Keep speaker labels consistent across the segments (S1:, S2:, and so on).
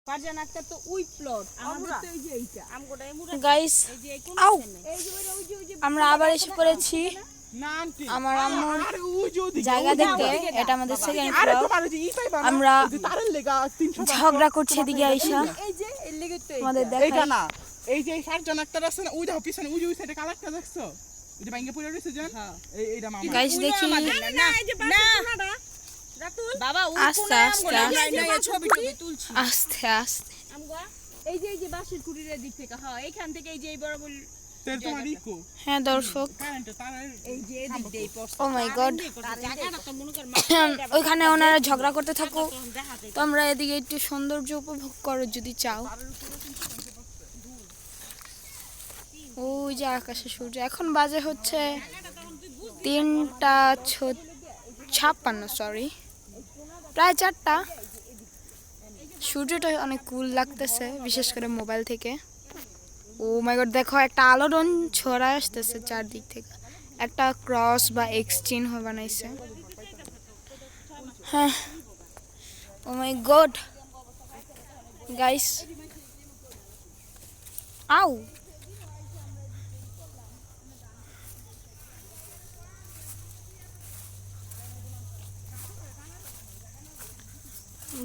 S1: ফারজান আক্তার তো ওই প্লট আমাদের তো এই যে এইটা আমগোটা এমুরা
S2: গাইস
S1: এই যে কোন
S2: আউ
S1: এই যে ওই যে
S2: আমরা আবার এসে পড়েছি
S3: না আন্টি
S2: আমার আম্মুর
S3: আরে ওই যে ওদিকে
S2: জায়গা
S3: ওদিকে,
S2: দেখতে।
S3: ওদিকে না।
S2: এটা আমাদের সেকেন্ড
S3: আরে
S2: ফ্লোর।
S3: তোমার ওই যে ই পাইবা না?
S2: আমরা
S3: ওই যে তারের লেগা 300
S2: ঝগড়া করছি এদিকে আইসা
S1: এই যে এর লেগে তো
S2: আমাদের
S3: এইটা
S2: দেখাই
S3: না এই যে ফারজান আক্তার আছে না ওই দেখো পিছনে ওই যে ওই সাইডে কালারটা দেখছো ওই যে ভাঙ্গে পড়ে রইছে জান এইটা মামা
S2: গাইস দেখি
S1: না এই যে বাসা কোনাটা রাতুল বাবা ওই
S2: আস্তে
S1: কোনা
S2: আস্তে
S1: আমগো না ছবি তুলছি
S2: আস্তে আস্তে
S1: আমগো এই যে বাসের কুটিরের দিক থেকে হ্যাঁ এইখান থেকে এই যে এই বড় বড়
S3: তেল তোমার ইকো
S2: হ্যাঁ দর্শক
S3: কারেন্টে তারের
S1: এই যে এদিক দিয়ে পোস্ট
S2: ও মাই গড
S1: জায়গাটা তো মনে কর
S2: ওইখানে ওনারা ঝগড়া করতে থাকুক তোমরা এদিকে একটু সৌন্দর্য উপভোগ করো যদি চাও। ওই যে আকাশে সূর্য এখন বাজে হচ্ছে 3:56 সরি প্রায় 4টা। সূর্যটা অনেক কুল লাগতেছে বিশেষ করে মোবাইল থেকে। ও মাই গড দেখো একটা আলোড়ন ছড়ায় আসতেছে চারদিক থেকে, একটা ক্রস বা এক্স চিহ্ন বানাইছে। হ্যাঁ ও মাই গড গাইস আউ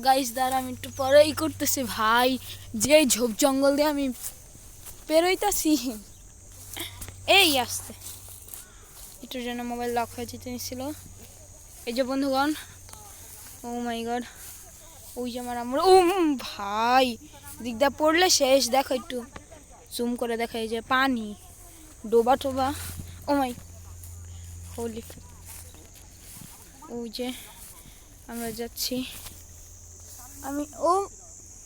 S2: গাইস দ্বারা আমি একটু পরেই করতেছি ভাই, যে ঝোপ জঙ্গল দিয়ে আমি পেরোইতাছি। এই আসতে এটার জন্য মোবাইল লক হয়ে যেতে নিছিল। এই যে বন্ধুগণ ও মাই গড ওই যে আমার আমরা ও ভাই দিকদা পড়লে শেষ। দেখো একটু জুম করে দেখা এই যে পানি ডোবা টোবা। ও মাই হোলি ওই যে আমরা যাচ্ছি আমি ও